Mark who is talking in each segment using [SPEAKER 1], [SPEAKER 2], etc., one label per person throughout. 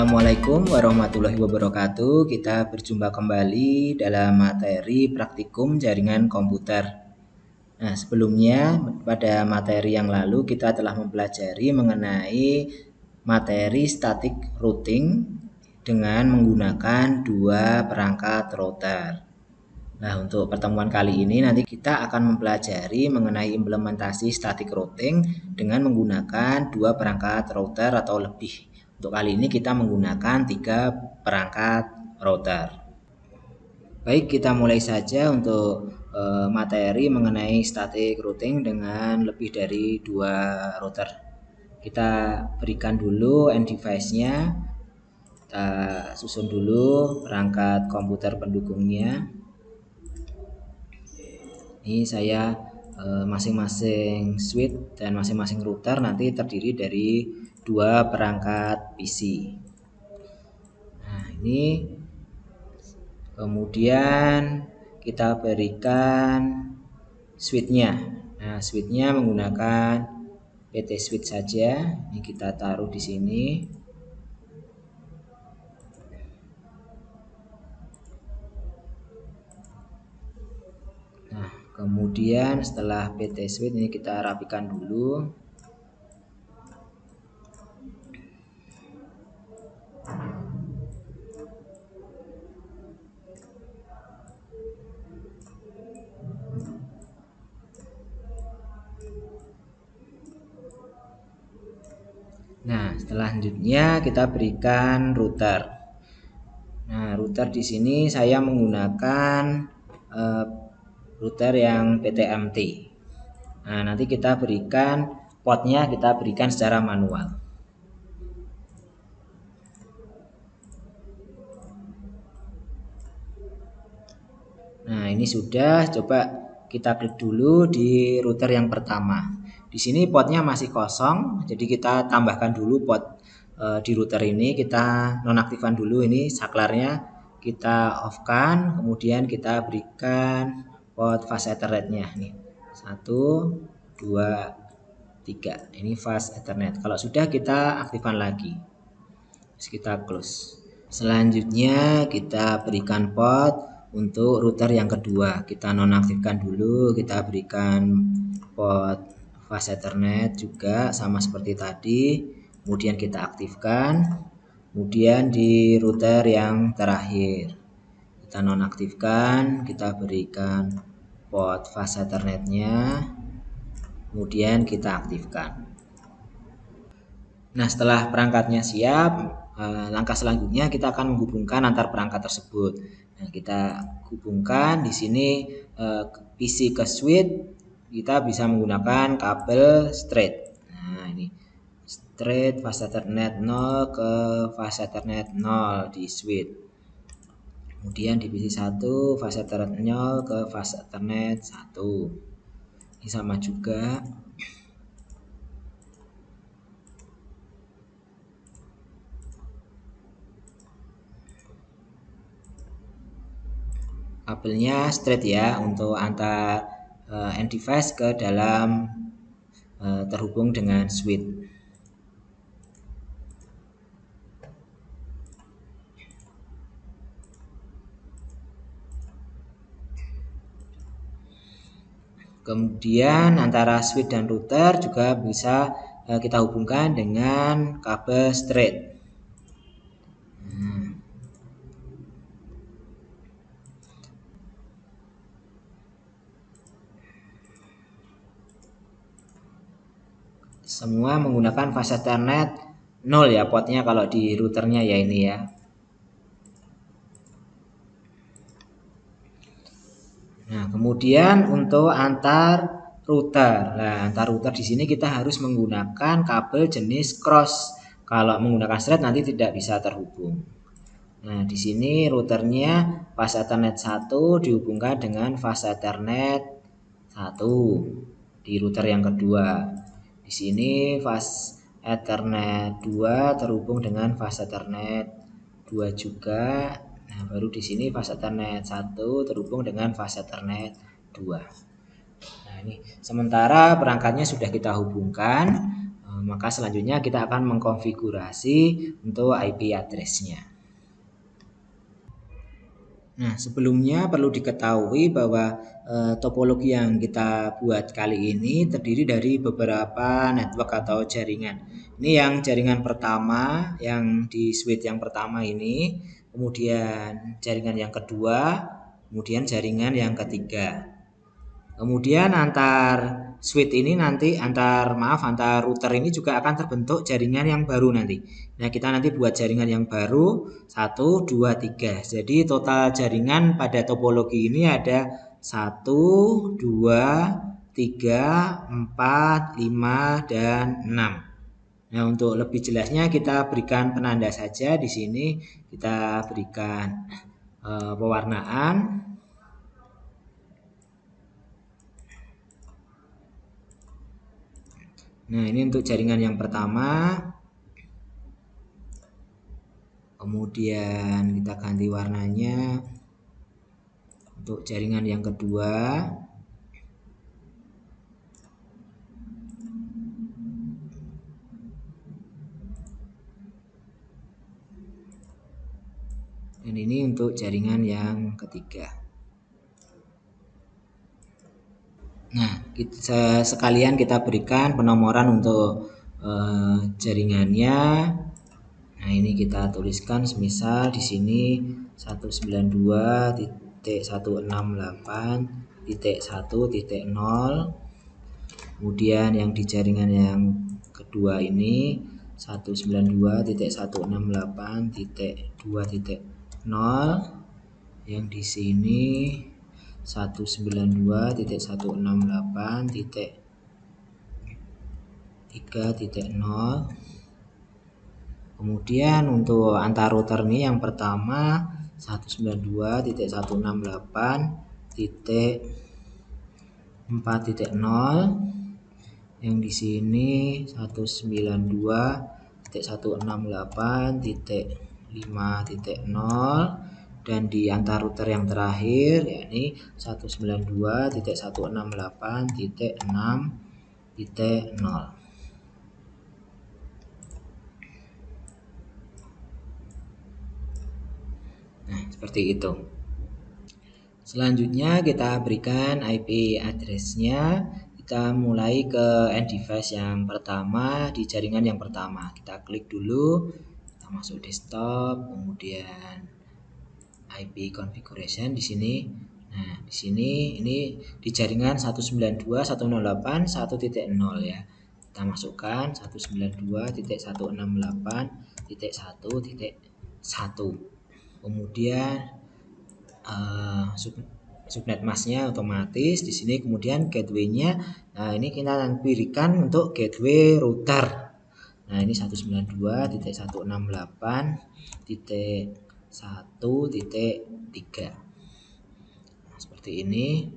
[SPEAKER 1] Assalamualaikum warahmatullahi wabarakatuh. Kita berjumpa kembali dalam materi praktikum jaringan komputer. Nah, sebelumnya pada materi yang lalu kita telah mempelajari mengenai materi static routing dengan menggunakan dua perangkat router. Nah, untuk pertemuan kali ini nanti kita akan mempelajari mengenai implementasi static routing dengan menggunakan dua perangkat router atau lebih. Untuk kali ini kita menggunakan 3 perangkat router. Baik, kita mulai saja untuk materi mengenai static routing dengan lebih dari 2 router. Kita berikan dulu end device-nya. Kita susun dulu perangkat komputer pendukungnya. Ini saya masing-masing switch dan masing-masing router nanti terdiri dari 2 perangkat PC. Nah, ini kemudian kita berikan switch-nya. Nah, switch-nya menggunakan PT switch saja. Ini kita taruh di sini. Nah, kemudian setelah PT switch ini kita rapikan dulu. Nah, selanjutnya kita berikan router. Nah, router di sini saya menggunakan router yang PTMT. Nah, nanti kita berikan portnya, kita berikan secara manual. Nah, ini sudah. Coba kita klik dulu di router yang pertama. Di sini portnya masih kosong, jadi kita tambahkan dulu port di router ini. Kita nonaktifkan dulu ini saklarnya, kita off-kan, kemudian kita berikan port fast ethernet-nya nih. 1, 2, 3. Ini fast ethernet. Kalau sudah kita aktifkan lagi. Terus kita close. Selanjutnya kita berikan port untuk router yang kedua. Kita nonaktifkan dulu, kita berikan port fast ethernet juga sama seperti tadi. Kemudian kita aktifkan. Kemudian di router yang terakhir kita nonaktifkan, kita berikan port fast ethernetnya. Kemudian kita aktifkan. Nah, setelah perangkatnya siap, langkah selanjutnya kita akan menghubungkan antar perangkat tersebut. Nah, kita hubungkan di sini PC ke switch, kita bisa menggunakan kabel straight. Nah, ini straight fast ethernet 0 ke fast ethernet 0 di switch. Kemudian di PC 1 fast ethernet 0 ke fast ethernet 1. Ini sama juga. Kabelnya straight ya untuk antar end device ke dalam terhubung dengan switch. Kemudian antara switch dan router juga bisa kita hubungkan dengan kabel straight. Semua menggunakan fast ethernet 0 ya portnya kalau di routernya ya ini ya. Nah, kemudian untuk antar router. Nah, antar router di sini kita harus menggunakan kabel jenis cross. Kalau menggunakan straight nanti tidak bisa terhubung. Nah, di sini routernya fast ethernet 1 dihubungkan dengan fast ethernet 1 di router yang kedua. Di sini fast ethernet 2 terhubung dengan fast ethernet 2 juga. Nah, baru di sini fast ethernet 1 terhubung dengan fast ethernet 2. Nah, ini sementara perangkatnya sudah kita hubungkan. Maka selanjutnya kita akan mengkonfigurasi untuk IP address-nya. Nah, sebelumnya perlu diketahui bahwa topologi yang kita buat kali ini terdiri dari beberapa network atau jaringan. Ini yang jaringan pertama, yang di switch yang pertama ini, kemudian jaringan yang kedua, kemudian jaringan yang ketiga. Kemudian antar switch ini nanti antar router ini juga akan terbentuk jaringan yang baru nanti. Nah, kita nanti buat jaringan yang baru 1, 2, 3. Jadi total jaringan pada topologi ini ada 1, 2, 3, 4, 5, dan 6. Nah, untuk lebih jelasnya kita berikan penanda saja di sini. Kita berikan pewarnaan. Nah, ini untuk jaringan yang pertama. Kemudian kita ganti warnanya untuk jaringan yang kedua. Dan ini untuk jaringan yang ketiga. Nah, sekalian kita berikan penomoran untuk jaringannya. Nah, ini kita tuliskan semisal di sini 192.168.1.0. Kemudian yang di jaringan yang kedua ini 192.168.2.0. Yang di sini 192.168.3.0. Kemudian untuk antar router ini yang pertama 192.168.4.0. Yang di sini 192.168.5.0. Dan di antar router yang terakhir yakni 192.168.6.0. Nah, seperti itu. Selanjutnya kita berikan IP address-nya. Kita mulai ke end device yang pertama di jaringan yang pertama. Kita klik dulu, kita masuk desktop, kemudian IP configuration di sini. Nah, di sini ini di jaringan 192.168.1.0 ya. Kita masukkan 192.168.1.1. Kemudian subnet masknya otomatis di sini. Kemudian gateway-nya, nah ini kita berikan untuk gateway router. Nah, ini 192.168.1.3. Nah, seperti ini.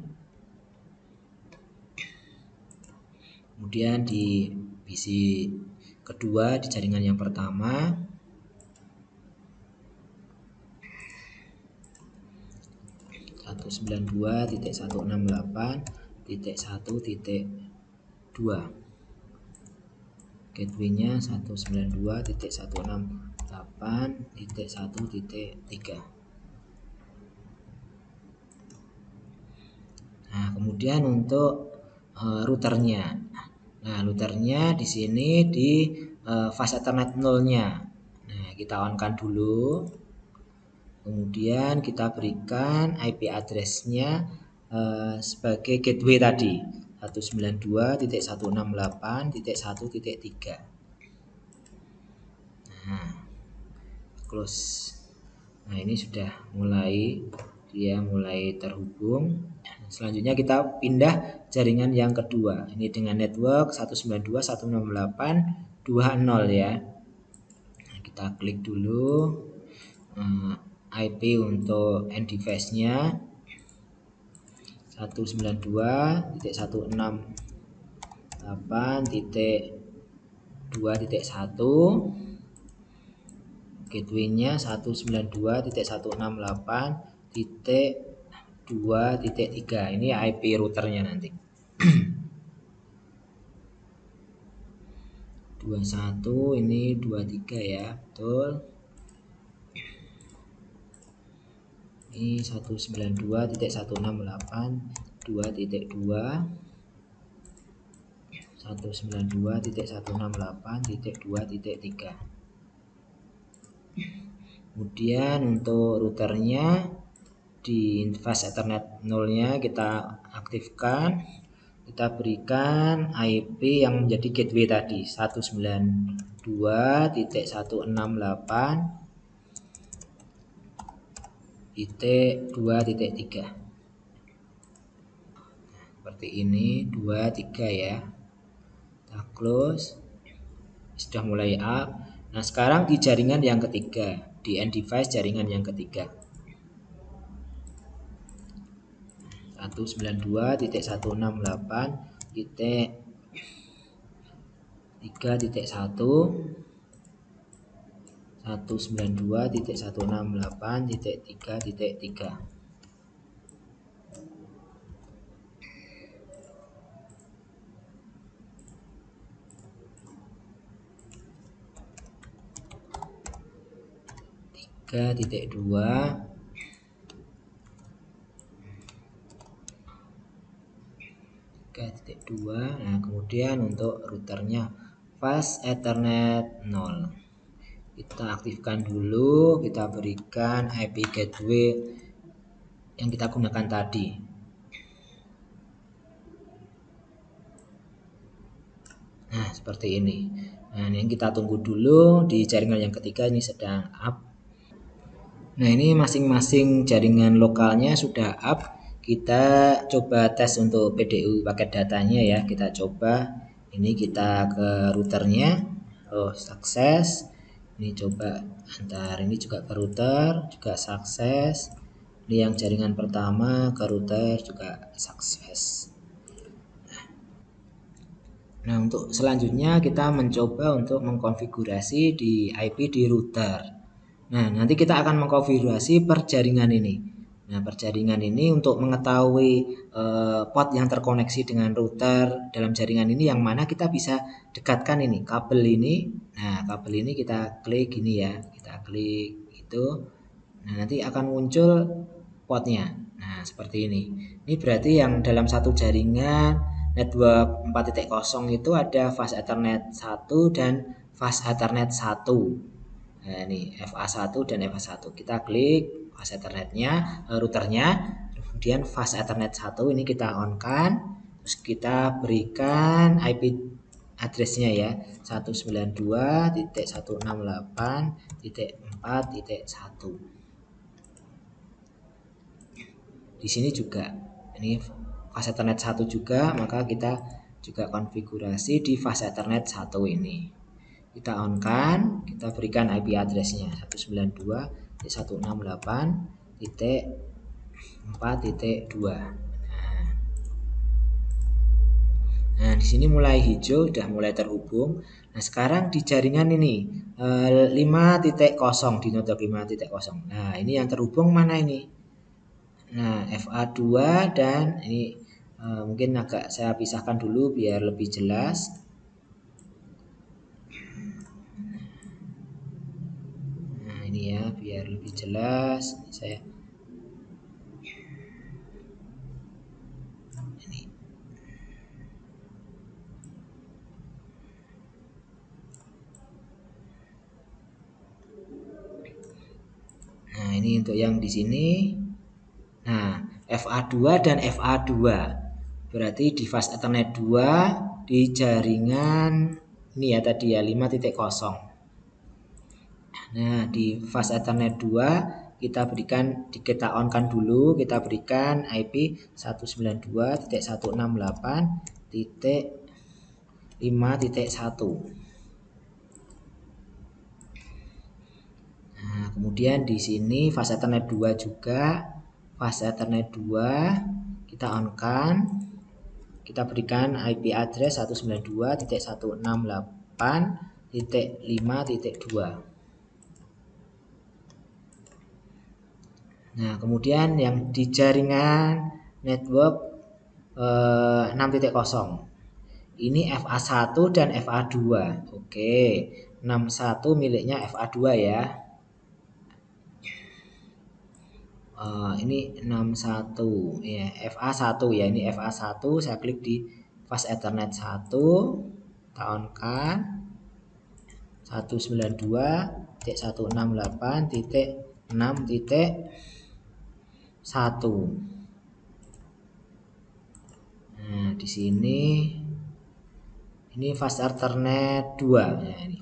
[SPEAKER 1] Kemudian di PC kedua di jaringan yang pertama 192.168.1.2. Gateway-nya 192.168.1.3. Nah, kemudian untuk routernya. Nah, routernya di sini di fast Ethernet 0-nya. Nah, kita on-kan dulu. Kemudian kita berikan IP address-nya sebagai gateway tadi 192.168.1.3. Nah, close. Nah, ini sudah mulai terhubung. Selanjutnya kita pindah jaringan yang kedua. Ini dengan network 192.168.2.0 ya. Nah, kita klik dulu IP untuk end device-nya 192.168.2.1. Gateway-nya 192.168.2.3. Ini IP routernya nanti. 21 ini 23 ya, betul. Ini 192.168.2.2 192.168.2.3. Kemudian untuk routernya di fast Ethernet 0-nya kita aktifkan, kita berikan IP yang menjadi gateway tadi 192.168.2.3 seperti ini, 23 ya. Kita close, sudah mulai up. Nah sekarang di jaringan yang ketiga, di end device jaringan yang ketiga 192.168.3.1 192.168.3.3. Titik 2 3.2. Nah kemudian untuk routernya fast Ethernet 0 kita aktifkan dulu, kita berikan IP gateway yang kita gunakan tadi. Nah seperti ini. Nah ini kita tunggu dulu, di jaringan yang ketiga ini sedang up. Nah ini masing-masing jaringan lokalnya sudah up. Kita coba tes untuk PDU paket datanya ya. Kita coba, ini kita ke routernya. Oh sukses. Ini coba antar, ini juga ke router, juga sukses. Ini yang jaringan pertama ke router juga sukses. Nah untuk selanjutnya kita mencoba untuk mengkonfigurasi di IP di router. Nah, nanti kita akan mengkonfigurasi per jaringan ini. Nah, per jaringan ini untuk mengetahui port yang terkoneksi dengan router dalam jaringan ini yang mana kita bisa dekatkan ini kabel ini. Nah, kabel ini kita klik gini ya, kita klik itu. Nah, nanti akan muncul portnya. Nah, seperti ini. Ini berarti yang dalam satu jaringan network 4.0 itu ada fast Ethernet 1 dan fast Ethernet 1. Nah, ini FA1 dan FA1. Kita klik fast Ethernetnya, routernya, kemudian fast Ethernet 1 ini kita on kan, terus kita berikan IP addressnya ya 192.168.4.1. Di sini juga ini fast Ethernet 1 juga, maka kita juga konfigurasi di fast Ethernet 1 ini. Kita on kan, kita berikan IP addressnya 192.168.4.2. Nah, di sini mulai hijau, udah mulai terhubung. Nah, sekarang di jaringan ini 5.0 di node 5.0. Nah, ini yang terhubung mana ini? Nah, FA2 dan ini mungkin agak saya pisahkan dulu biar lebih jelas. Ini ya biar lebih jelas saya ini. Nah ini untuk yang di sini. Nah FA2 dan FA2 berarti di fast Ethernet 2 di jaringan ini ya tadi ya 5.0. Nah, di fast Ethernet 2 kita on kan dulu, kita berikan IP 192.168.5.1. Nah, kemudian di sini fast Ethernet 2 juga, fast Ethernet 2 kita on kan, kita berikan IP address 192.168.5.2. Nah, kemudian yang di jaringan network 6.0 Ini FA1 dan FA2. Oke, 61 miliknya FA2 ya. Ini 61 ya, FA1 ya, ini FA1. Saya klik di fast Ethernet 1, kita on kan 192.168.6.1. Nah, di sini ini fast Ethernet 2 ya, ini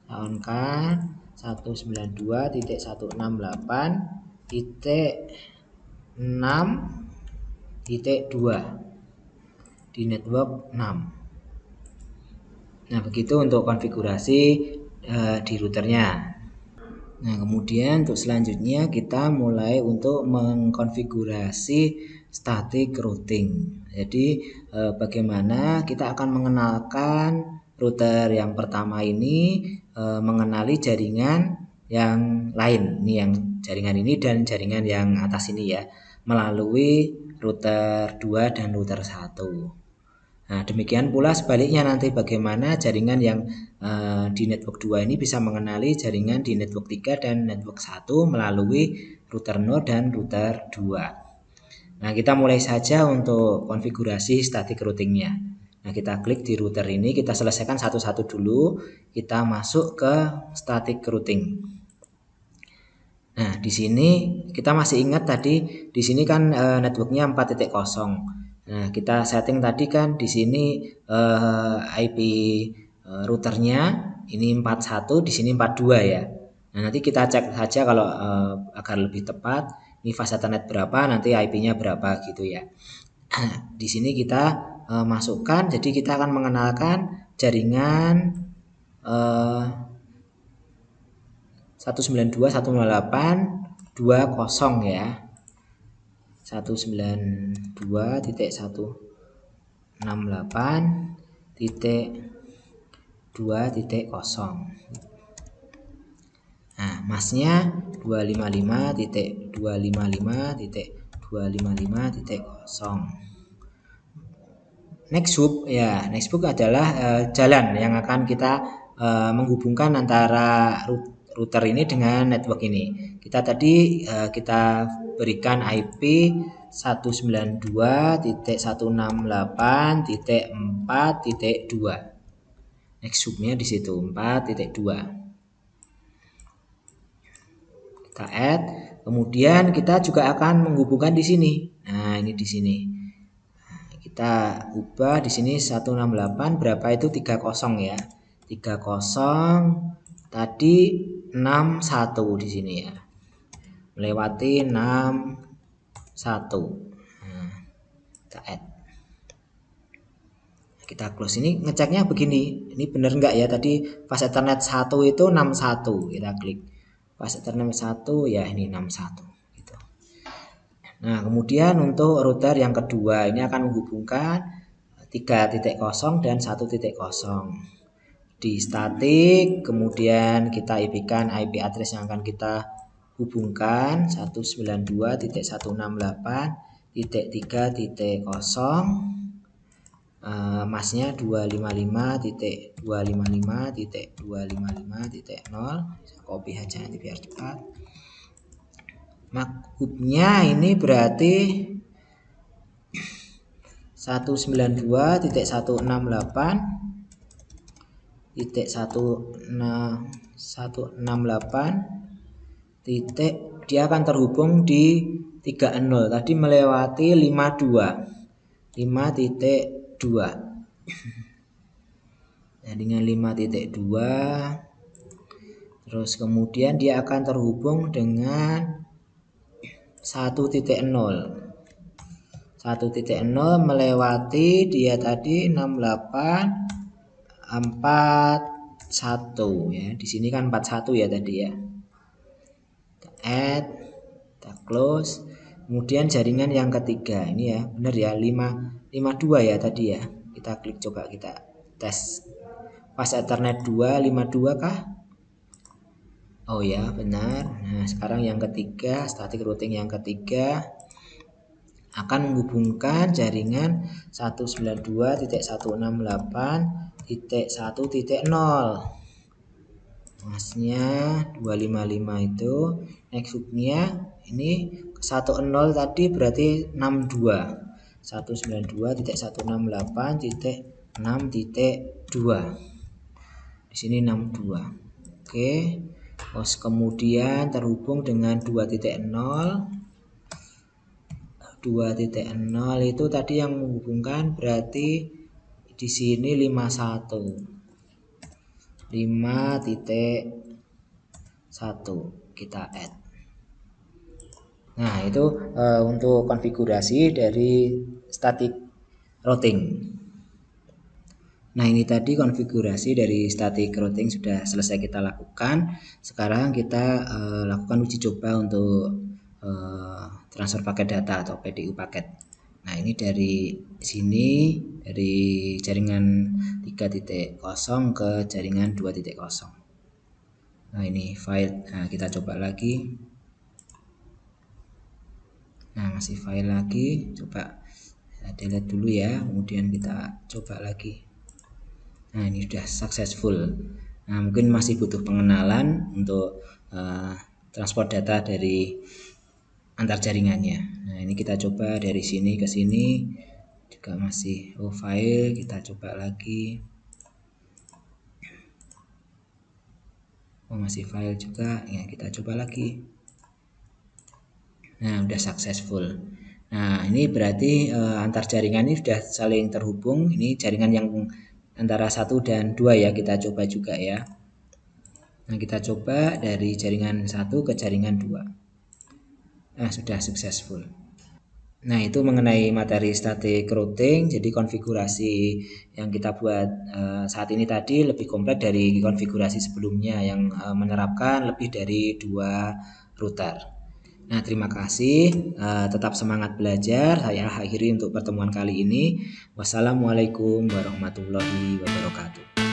[SPEAKER 1] on kan 192.168.6.2 di network 6. Nah, begitu untuk konfigurasi di routernya. Nah, kemudian untuk selanjutnya kita mulai untuk mengkonfigurasi static routing. Jadi bagaimana kita akan mengenalkan router yang pertama ini mengenali jaringan yang lain. Ini yang jaringan ini dan jaringan yang atas ini ya, melalui router 2 dan router 1. Nah, demikian pula sebaliknya nanti bagaimana jaringan yang di network 2 ini bisa mengenali jaringan di network 3 dan network 1 melalui router node dan router 2. Nah, kita mulai saja untuk konfigurasi static routingnya. Nah, kita klik di router ini, kita selesaikan satu-satu dulu. Kita masuk ke static routing. Nah, di sini kita masih ingat tadi di sini kan networknya 4.0. Nah, kita setting tadi kan di sini IP routernya ini 41, di sini 42 ya. Nah, nanti kita cek saja kalau agar lebih tepat ini fast Ethernet berapa, nanti IP-nya berapa gitu ya. Di sini kita masukkan, jadi kita akan mengenalkan jaringan 192.168.20 ya. 192.168.2.0. Nah, masnya 255.255.255.0. Nexthook ya, Nexthook adalah jalan yang akan kita menghubungkan antara router ini dengan network ini. Kita tadi kita berikan IP 192.168.4.2. Nexthook-nya di situ 4.2. Kita add, kemudian kita juga akan menghubungkan di sini. Nah, ini di sini. Kita ubah di sini 168 berapa itu 30 ya. 30 tadi 61 di sini ya. Melewati 61. Nah, kita add. Kita close, ini ngeceknya begini. Ini benar enggak ya, tadi fast Ethernet 1 itu 61. Kita klik. Fast Ethernet 1 ya ini 61 gitu. Nah, kemudian untuk router yang kedua ini akan menghubungkan 3.0 dan 1.0. Di static, kemudian kita IP-kan IP address yang akan kita hubungkan 192.168.3.0. Masnya 255.255.255.0. Saya copy aja nanti biar cepat. Maksudnya ini berarti 192.168.168 titik, dia akan terhubung di 30 tadi melewati 5.2 nah, dengan 5.2 terus kemudian dia akan terhubung dengan 1.0 melewati dia tadi 6841 ya. Di sini kan 41 ya tadi ya. Kita add, kita close. Kemudian jaringan yang ketiga ini ya, benar ya 552 ya tadi ya. Kita klik, coba kita tes. Fast Ethernet 2 52 kah? Oh ya, benar. Nah, sekarang yang ketiga, static routing yang ketiga. akan menghubungkan jaringan 192.168.1.0. Masnya 255 itu, next hooknya ini 10 tadi berarti 62. 192.168.6.2. Di sini 62. Oke. Terus kemudian terhubung dengan 2.0. 2.0 itu tadi yang menghubungkan berarti di sini 51. 5.1 kita add. Nah, itu untuk konfigurasi dari static routing. Nah, ini tadi konfigurasi dari static routing sudah selesai kita lakukan. Sekarang kita lakukan uji coba untuk transfer paket data atau PDU paket. Nah, ini dari sini, dari jaringan 3.0 ke jaringan 2.0. Nah, ini file. Nah, kita coba lagi. Nah, masih file lagi. Coba delete dulu ya, kemudian kita coba lagi. Nah, ini sudah successful. Nah, mungkin masih butuh pengenalan untuk transport data dari antar jaringannya. Nah, ini kita coba dari sini ke sini juga masih file, kita coba lagi. Masih file juga, ya kita coba lagi. Nah, udah successful. Nah, ini berarti antar jaringan ini sudah saling terhubung. Ini jaringan yang antara 1 dan 2 ya, kita coba juga ya. Nah, kita coba dari jaringan 1 ke jaringan 2. Nah, sudah successful. Nah, itu mengenai materi static routing. Jadi konfigurasi yang kita buat saat ini tadi lebih kompleks dari konfigurasi sebelumnya yang menerapkan lebih dari 2 router. Nah, terima kasih. Tetap semangat belajar. Saya akhiri untuk pertemuan kali ini. Wassalamualaikum warahmatullahi wabarakatuh.